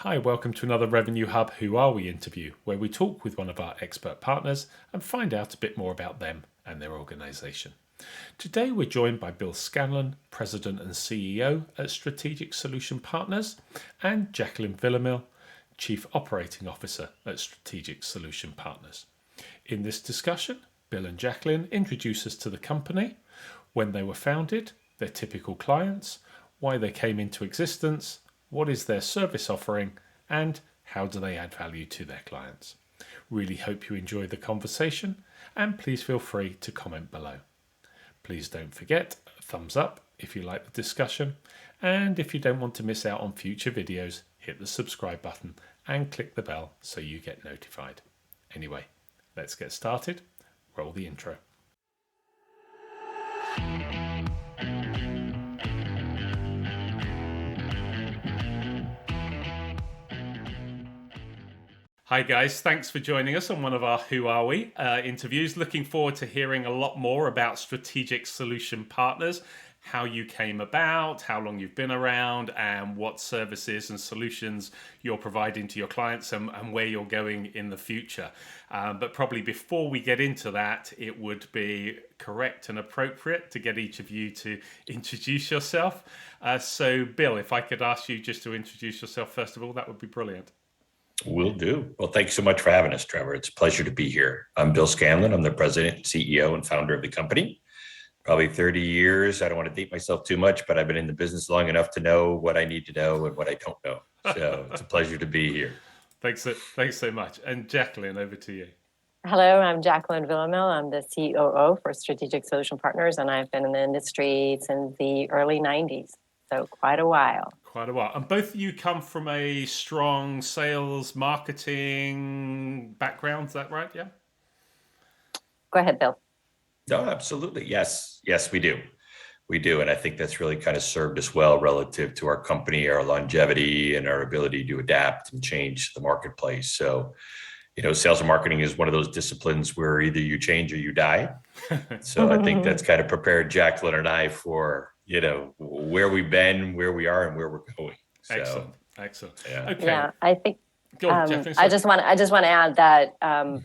Hi, welcome to another Revenue Hub Who Are We interview, where we talk with one of our expert partners and find out a bit more about them and their organisation. Today we're joined by Bill Scanlon, President and CEO at Strategic Solution Partners, and Jacqueline Villamil, Chief Operating Officer at Strategic Solution Partners. In this discussion, Bill and Jacqueline introduce us to the company, when they were founded, their typical clients, why they came into existence, what is their service offering, and how do they add value to their clients. Really hope you enjoy the conversation, and please feel free to comment below. Please don't forget a thumbs up if you like the discussion, and if you don't want to miss out on future videos, hit the subscribe button and click the bell so you get notified. Anyway, let's get started. Roll the intro. Hi guys, thanks for joining us on one of our Who Are We interviews. Looking forward to hearing a lot more about Strategic Solution Partners, how you came about, how long you've been around, and what services and solutions you're providing to your clients and where you're going in the future. But probably before we get into that, it would be correct and appropriate to get each of you to introduce yourself. So Bill, if I could ask you just to introduce yourself first of all, that would be brilliant. Will do. Well, thank you so much for having us, Trevor. It's a pleasure to be here. I'm Bill Scanlon. I'm the president, CEO, and founder of the company. Probably 30 years. I don't want to date myself too much, but I've been in the business long enough to know what I need to know and what I don't know. So it's a pleasure to be here. Thanks so much. And Jacqueline, over to you. Hello, I'm Jacqueline Villamil. I'm the COO for Strategic Solution Partners, and I've been in the industry since the early 90s, so quite a while. And both of you come from a strong sales marketing background, is that right? Yeah. Go ahead, Bill. No, absolutely. Yes, we do. We do. And I think that's really kind of served us well relative to our company, our longevity, and our ability to adapt and change the marketplace. So, sales and marketing is one of those disciplines where either you change or you die. So I think that's kind of prepared Jacqueline and I for where we've been, where we are, and where we're going. So, Excellent. Yeah. Okay. Yeah, I think. Go on, Jacqueline, I just want to add that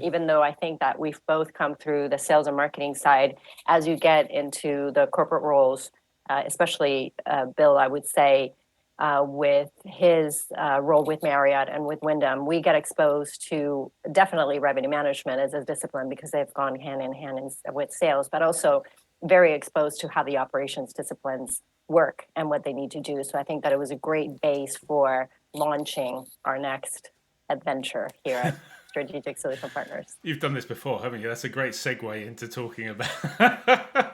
even though I think that we've both come through the sales and marketing side, as you get into the corporate roles, especially Bill, I would say with his role with Marriott and with Wyndham, we get exposed to definitely revenue management as a discipline because they've gone hand in hand with sales, but also very exposed to how the operations disciplines work and what they need to do. So I think that it was a great base for launching our next adventure here at Strategic Solution Partners. You've done this before, haven't you? That's a great segue into talking about.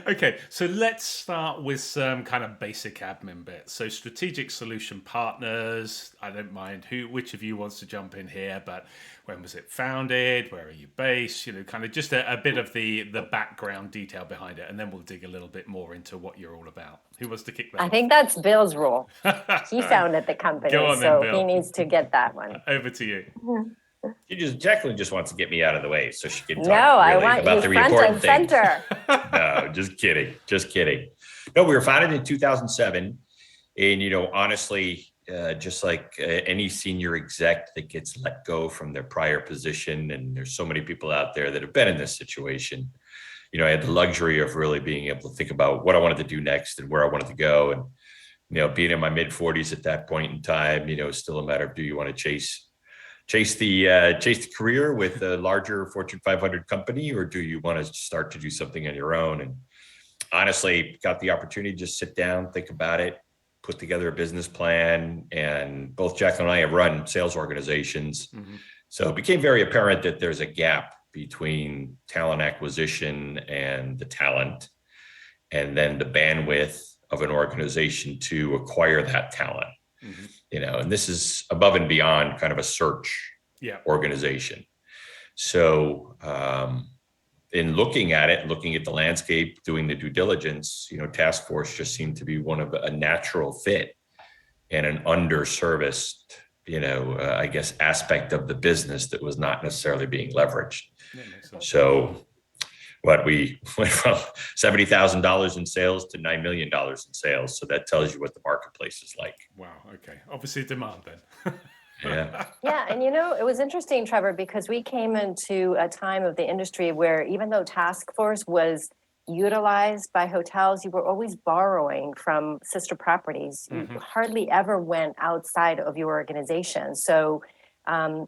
Okay, so let's start with some kind of basic admin bits. So Strategic Solution Partners, I don't mind which of you wants to jump in here, but when was it founded? Where are you based? Kind of just a bit of the background detail behind it, and then we'll dig a little bit more into what you're all about. Who wants to kick that off? I think that's Bill's role. He founded the company, so he needs to get that one. Over to you. Jacqueline just wants to get me out of the way so she can talk I want about you the front important and center. No, just kidding. No, we were founded in 2007, and honestly, just like any senior exec that gets let go from their prior position, and there's so many people out there that have been in this situation. I had the luxury of really being able to think about what I wanted to do next and where I wanted to go, and being in my mid 40s at that point in time, it's still a matter of, do you want to chase the career with a larger Fortune 500 company, or do you want to start to do something on your own? And honestly, got the opportunity to just sit down, think about it, put together a business plan. And both Jacqueline and I have run sales organizations. Mm-hmm. So it became very apparent that there's a gap between talent acquisition and the talent, and then the bandwidth of an organization to acquire that talent. Mm-hmm. And this is above and beyond kind of a search organization. So in looking at the landscape, doing the due diligence, task force just seemed to be one of a natural fit and an underserviced, I guess, aspect of the business that was not necessarily being leveraged. So what we went from $70,000 in sales to $9 million in sales. So that tells you what the marketplace is like. Wow. Okay. Obviously demand then. Yeah. Yeah, and it was interesting, Trevor, because we came into a time of the industry where even though task force was utilized by hotels, you were always borrowing from sister properties. You hardly ever went outside of your organization. So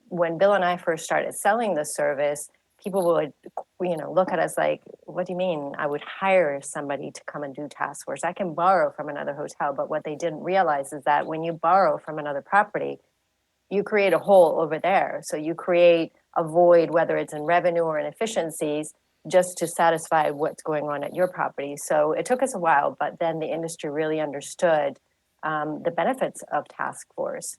when Bill and I first started selling the service, people would, look at us like, "What do you mean? I would hire somebody to come and do task force. I can borrow from another hotel." But what they didn't realize is that when you borrow from another property, you create a hole over there. So you create a void, whether it's in revenue or in efficiencies, just to satisfy what's going on at your property. So it took us a while, but then the industry really understood the benefits of task force.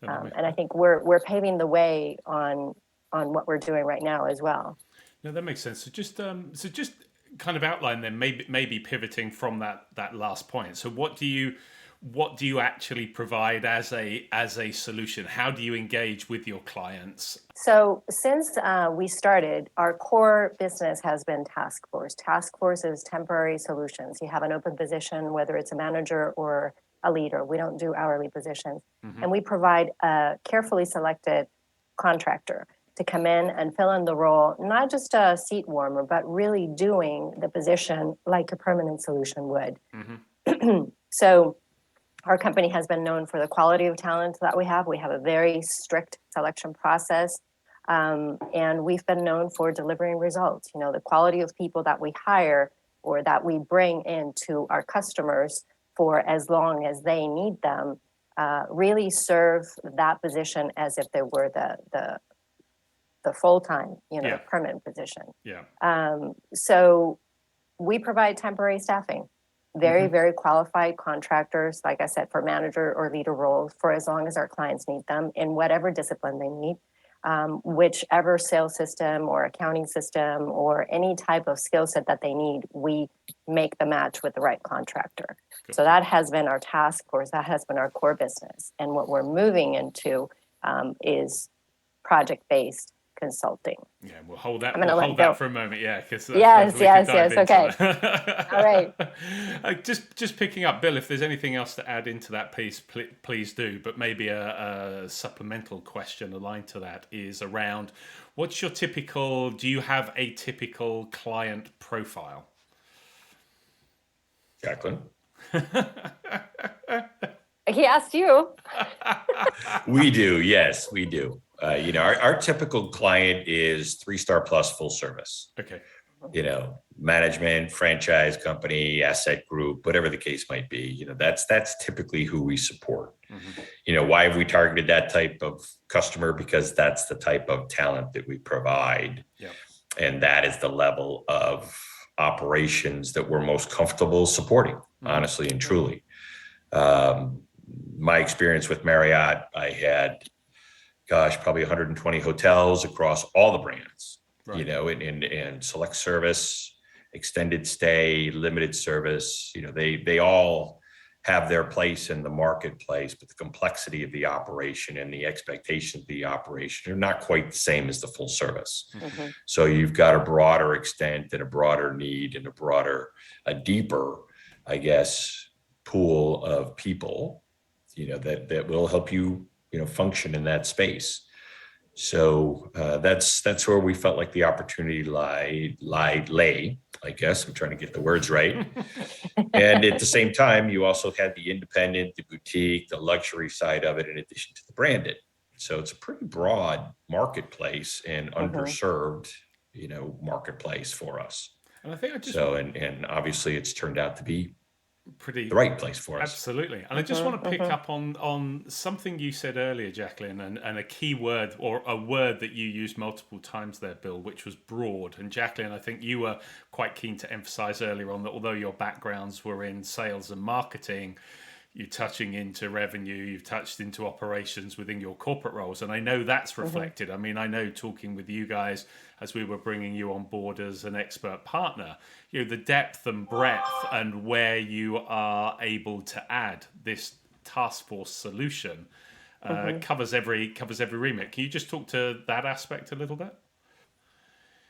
And I think we're paving the way on what we're doing right now as well. No, that makes sense. So just kind of outline then, maybe pivoting from that last point. So what do you actually provide as a solution? How do you engage with your clients? So since we started, our core business has been task force. Task force is temporary solutions. You have an open position, whether it's a manager or a leader. We don't do hourly positions. And we provide a carefully selected contractor to come in and fill in the role, not just a seat warmer, but really doing the position like a permanent solution would. So our company has been known for the quality of talent that we have. We have a very strict selection process, and we've been known for delivering results. The quality of people that we hire or that we bring into our customers for as long as they need them really serve that position as if they were the full-time, the permanent position. So we provide temporary staffing. Very, very qualified contractors, like I said, for manager or leader roles for as long as our clients need them in whatever discipline they need, whichever sales system or accounting system or any type of skill set that they need, we make the match with the right contractor. Good. So that has been our task force. That has been our core business. And what we're moving into is project-based consulting. Yeah, we'll hold that for a moment. Yeah, because yes. Okay. All right. Just picking up, Bill. If there's anything else to add into that piece, please do. But maybe a supplemental question aligned to that is around what's your typical? Do you have a typical client profile? Jacqueline. He asked you. We do. Yes, we do. Our typical client is 3-star plus full service. Okay. Management, franchise company, asset group, whatever the case might be. That's typically who we support. Why have we targeted that type of customer? Because that's the type of talent that we provide. Yeah. And that is the level of operations that we're most comfortable supporting, honestly and truly. My experience with Marriott, I had, probably 120 hotels across all the brands, right. And select service, extended stay, limited service, they all have their place in the marketplace, but the complexity of the operation and the expectation of the operation are not quite the same as the full service. So you've got a broader extent and a broader need and a deeper, I guess, pool of people, that will help you, function in that space. So that's where we felt like the opportunity lay, I guess. I'm trying to get the words right. And at the same time, you also had the independent, the boutique, the luxury side of it, in addition to the branded. So it's a pretty broad marketplace and underserved, marketplace for us. And I think and obviously it's turned out to be pretty the right place for us. Absolutely. And I just want to pick up on something you said earlier, Jacqueline, and a key word, or a word that you used multiple times there, Bill, which was broad. And Jacqueline, I think you were quite keen to emphasize earlier on that although your backgrounds were in sales and marketing, you're touching into revenue, you've touched into operations within your corporate roles. And I know that's reflected. I mean, I know talking with you guys as we were bringing you on board as an expert partner, the depth and breadth and where you are able to add this task force solution covers every remit. Can you just talk to that aspect a little bit?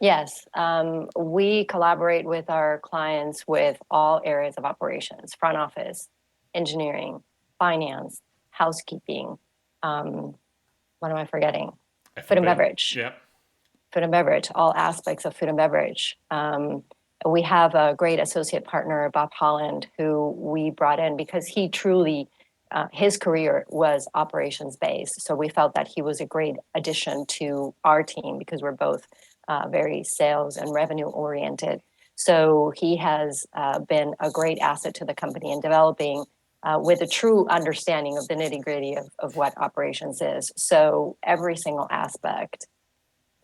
Yes, we collaborate with our clients with all areas of operations, front office, engineering, finance, housekeeping. What am I forgetting? Food and F&B. beverage. Yeah. Food and beverage, all aspects of food and beverage. We have a great associate partner, Bob Holland, who we brought in because he truly, his career was operations based. So we felt that he was a great addition to our team because we're both very sales and revenue oriented. So he has been a great asset to the company in developing with a true understanding of the nitty gritty of what operations is. So every single aspect.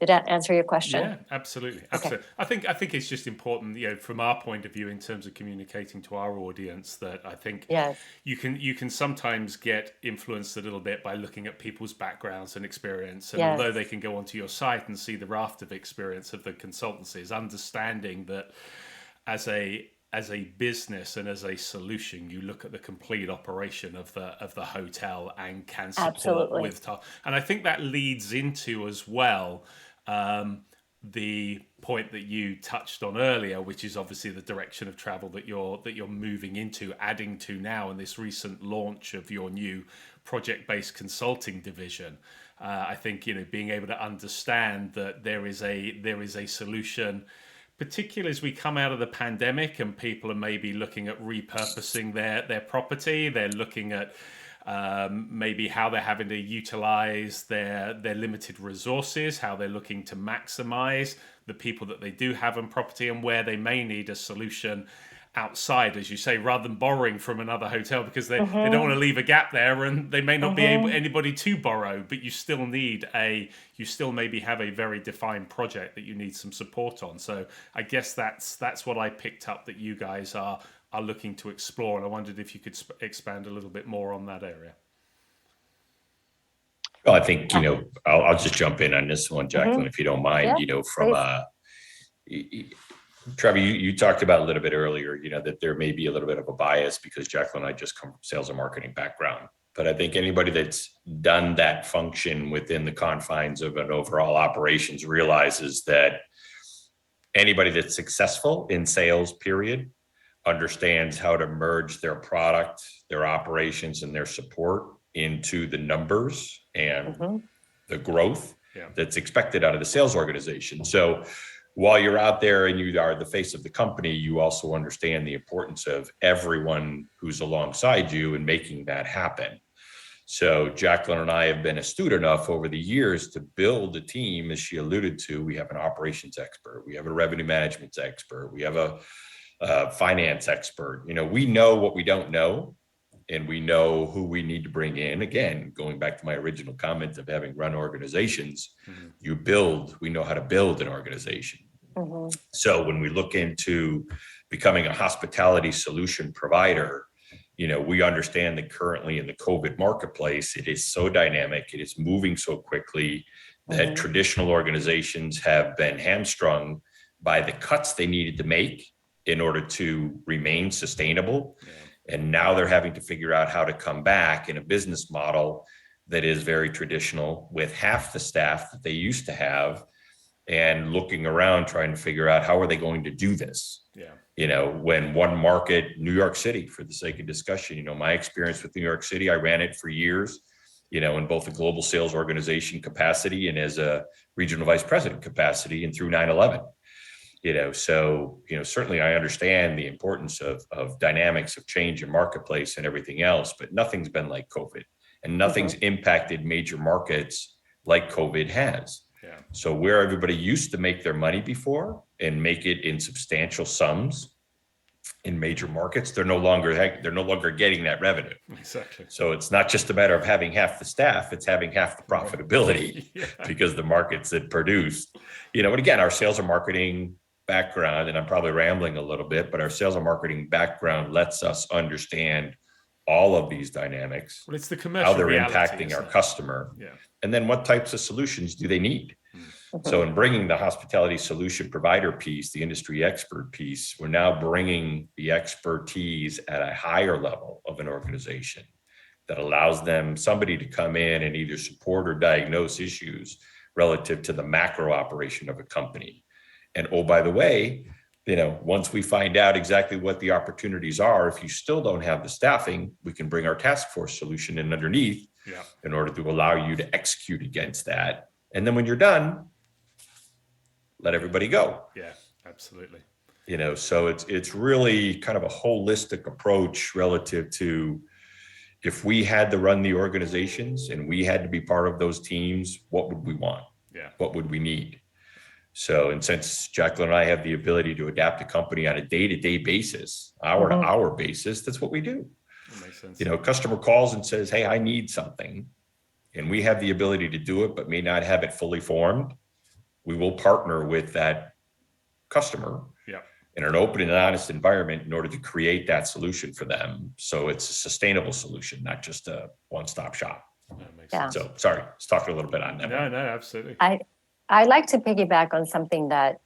Did that answer your question? Yeah, absolutely, Okay. absolutely. I think it's just important, from our point of view in terms of communicating to our audience, that I think Yes. you can sometimes get influenced a little bit by looking at people's backgrounds and experience, and Yes. although they can go onto your site and see the raft of experience of the consultancies, understanding that as a business and as a solution, you look at the complete operation of the hotel and can support Absolutely. with and I think that leads into as well the point that you touched on earlier, which is obviously the direction of travel that you're moving into, adding to now in this recent launch of your new project-based consulting division. I think being able to understand that there is a solution, particularly as we come out of the pandemic and people are maybe looking at repurposing their property. They're looking at maybe how they're having to utilize their limited resources, how they're looking to maximize the people that they do have on property, and where they may need a solution outside, as you say, rather than borrowing from another hotel, because they don't want to leave a gap there, and they may not be able anybody to borrow, but you still maybe have a very defined project that you need some support on. So I guess that's what I picked up that you guys are looking to explore, and I wondered if you could expand a little bit more on that area. Well, I think, I'll just jump in on this one, Jacqueline, if you don't mind. Yeah, From Trevor, you talked about a little bit earlier, that there may be a little bit of a bias because Jacqueline and I just come from sales and marketing background. But I think anybody that's done that function within the confines of an overall operations realizes that anybody that's successful in sales, period, understands how to merge their product, their operations, and their support into the numbers and the growth that's expected out of the sales organization. So while you're out there and you are the face of the company, you also understand the importance of everyone who's alongside you in making that happen. So Jacqueline and I have been astute enough over the years to build a team, as she alluded to. We have an operations expert, we have a revenue management expert, we have a finance expert. We know what we don't know, and we know who we need to bring in. Again, going back to my original comment of having run organizations, we know how to build an organization. So when we look into becoming a hospitality solution provider, we understand that currently in the COVID marketplace, it is so dynamic, it is moving so quickly that traditional organizations have been hamstrung by the cuts they needed to make in order to remain sustainable. And now they're having to figure out how to come back in a business model that is very traditional with half the staff that they used to have, and looking around trying to figure out how are they going to do this. When one market, New York City, for the sake of discussion, my experience with New York City, I ran it for years, in both a global sales organization capacity and as a regional vice president capacity, and through 9/11. So certainly I understand the importance of dynamics of change in marketplace and everything else, but nothing's been like COVID, and nothing's impacted major markets like COVID has. So where everybody used to make their money before and make it in substantial sums in major markets, they're no longer getting that revenue. Exactly. So it's not just a matter of having half the staff, it's having half the profitability because the markets that produce, and again, our sales and marketing background, and I'm probably rambling a little bit, but our sales and marketing background lets us understand all of these dynamics, well, it's the commercial how they're reality, impacting our customer, and then what types of solutions do they need. So in bringing the hospitality solution provider piece, the industry expert piece, we're now bringing the expertise at a higher level of an organization that allows somebody to come in and either support or diagnose issues relative to the macro operation of a company. And oh, by the way, once we find out exactly what the opportunities are, if you still don't have the staffing, we can bring our task force solution in underneath in order to allow you to execute against that. And then when you're done, let everybody go. Yeah, absolutely. So it's really kind of a holistic approach relative to, if we had to run the organizations and we had to be part of those teams, what would we want? Yeah. What would we need? So, and since Jacqueline and I have the ability to adapt a company on a day-to-day basis, hour-to-hour basis, that's what we do. That makes sense. Customer calls and says, hey, I need something, and we have the ability to do it, but may not have it fully formed. We will partner with that customer in an open and honest environment in order to create that solution for them. So it's a sustainable solution, not just a one-stop shop. That makes sense. So sorry, let's talk a little bit on that. No, absolutely. I'd like to piggyback on something that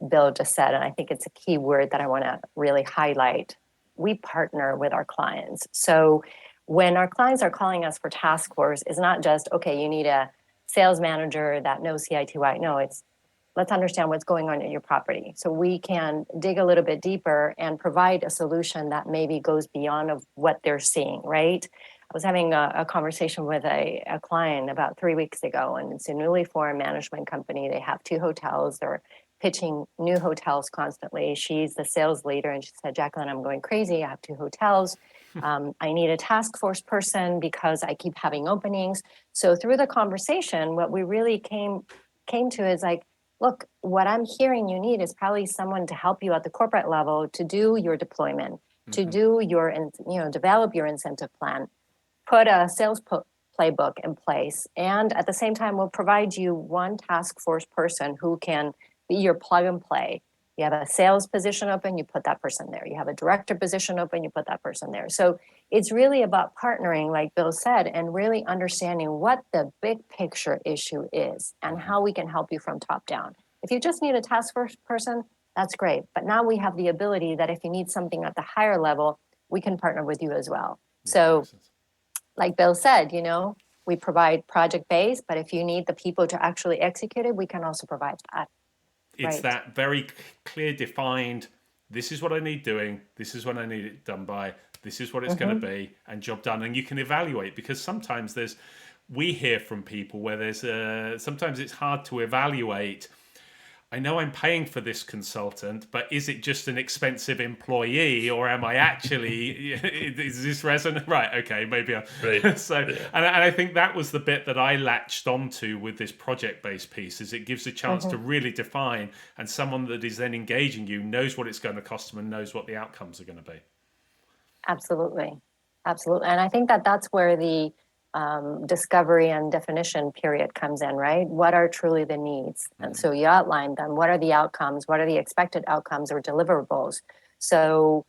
Bill just said, and I think it's a key word that I want to really highlight. We partner with our clients. So when our clients are calling us for task force, it's not just, okay, you need a sales manager that knows CITY. No, it's let's understand what's going on in your property. So we can dig a little bit deeper and provide a solution that maybe goes beyond of what they're seeing, right? I was having a conversation with a client about 3 weeks ago, and it's a newly formed management company. They have 2 hotels. They're pitching new hotels constantly. She's the sales leader, and she said, Jacqueline, I'm going crazy. I have 2 hotels. I need a task force person because I keep having openings. So through the conversation, what we really came to is like, look, what I'm hearing you need is probably someone to help you at the corporate level to do your deployment, to do your, develop your incentive plan, put a sales playbook in place. And at the same time, we'll provide you one task force person who can be your plug and play. You have a sales position open, you put that person there. You have a director position open, you put that person there. So it's really about partnering, like Bill said, and really understanding what the big picture issue is and how we can help you from top down. If you just need a task force person, that's great. But now we have the ability that if you need something at the higher level, we can partner with you as well. So like Bill said, we provide project-based, but if you need the people to actually execute it, we can also provide that. It's that very clear defined, this is what I need doing, this is when I need it done by, this is what it's going to be, and job done. And you can evaluate, because sometimes we hear from people where sometimes it's hard to evaluate. I know I'm paying for this consultant, but is it just an expensive employee, or am I actually, is this resonant? Right, okay, maybe. And I think that was the bit that I latched onto with this project-based piece, is it gives a chance to really define, and someone that is then engaging you knows what it's going to cost them and knows what the outcomes are going to be. Absolutely. And I think that's where the discovery and definition period comes in, right? What are truly the needs? And so you outline them. What are the outcomes? What are the expected outcomes or deliverables? So,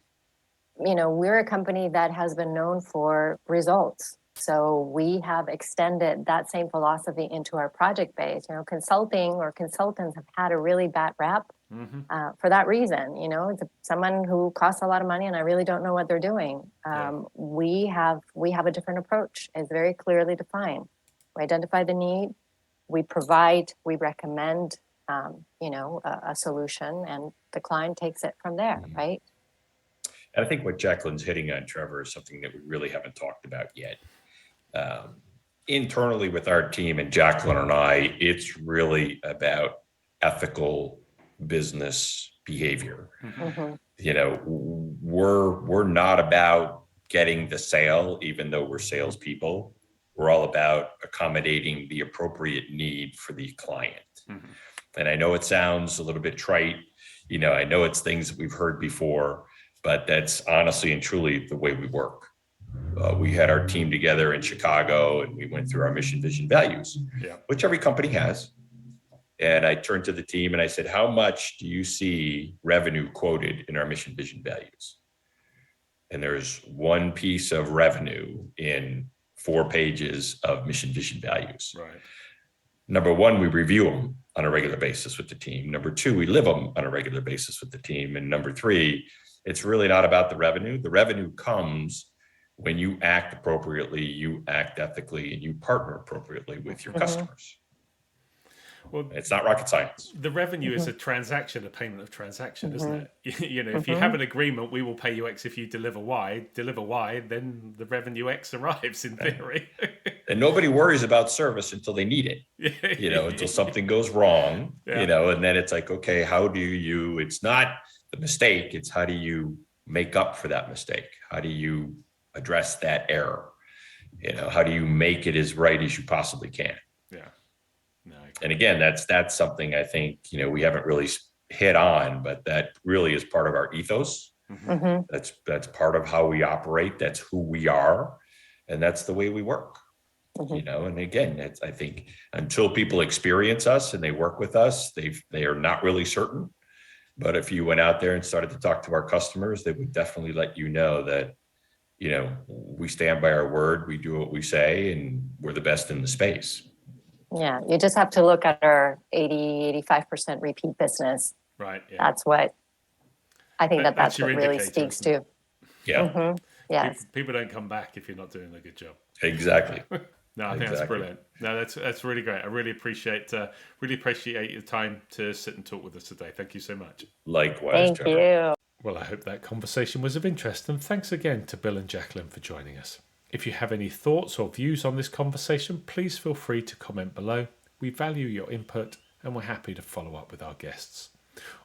we're a company that has been known for results. So we have extended that same philosophy into our project base. Consulting or consultants have had a really bad rap for that reason. It's someone who costs a lot of money and I really don't know what they're doing. We have a different approach. It's very clearly defined. We identify the need, we provide, we recommend, a solution, and the client takes it from there, right? And I think what Jacqueline's hitting on, Trevor, is something that we really haven't talked about yet. Internally with our team and Jacqueline and I, it's really about ethical business behavior. We're not about getting the sale, even though we're salespeople. We're all about accommodating the appropriate need for the client. And I know it sounds a little bit trite. I know it's things that we've heard before, but that's honestly and truly the way we work. We had our team together in Chicago and we went through our mission, vision, values, which every company has. And I turned to the team and I said, how much do you see revenue quoted in our mission, vision, values? And there's one piece of revenue in 4 pages of mission, vision, values. Right. Number one, we review them on a regular basis with the team. Number 2, we live them on a regular basis with the team. And number 3, it's really not about the revenue. The revenue comes when you act appropriately, you act ethically, and you partner appropriately with your customers. Well, It's not rocket science. the revenue is a transaction, a payment of transaction, isn't it? If you Mhm. have an agreement, we will pay you X if you deliver Y, then the revenue X arrives in theory. And nobody worries about service until they need it, until something goes wrong, Yeah. and then it's like, okay, how do you, it's not the mistake, it's how do you make up for that mistake? How do you address that error? How do you make it as right as you possibly can? Yeah. No, I agree. And again, that's something I think, we haven't really hit on, but that really is part of our ethos. Mhm. That's part of how we operate. That's who we are. And that's the way we work. Mhm. And again, I think until people experience us and they work with us, they are not really certain. But if you went out there and started to talk to our customers, they would definitely let you know that, we stand by our word, we do what we say, and we're the best in the space. Yeah, you just have to look at our 85% repeat business. Right. Yeah. That's what I think That's that's your what really indicator, speaks isn't it? to. Yeah, Yes. People don't come back if you're not doing a good job. exactly. No, I think that's brilliant. No, that's really great. I really appreciate your time to sit and talk with us today. Thank you so much. Likewise, Thank Trevor. you. Well, I hope that conversation was of interest, and thanks again to Bill and Jacqueline for joining us. If you have any thoughts or views on this conversation, please feel free to comment below. We value your input and we're happy to follow up with our guests.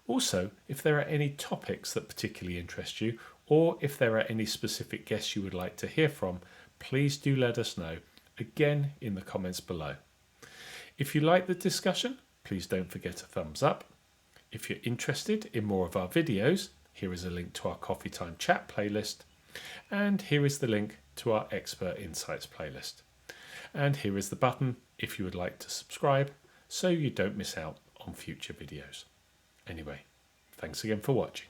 Also, if there are any topics that particularly interest you, or if there are any specific guests you would like to hear from, please do let us know, again in the comments below. If you like the discussion, please don't forget a thumbs up. If you're interested in more of our videos, here is a link to our Coffee Time Chat playlist, and here is the link to our Expert Insights playlist. And here is the button if you would like to subscribe so you don't miss out on future videos. Anyway, thanks again for watching.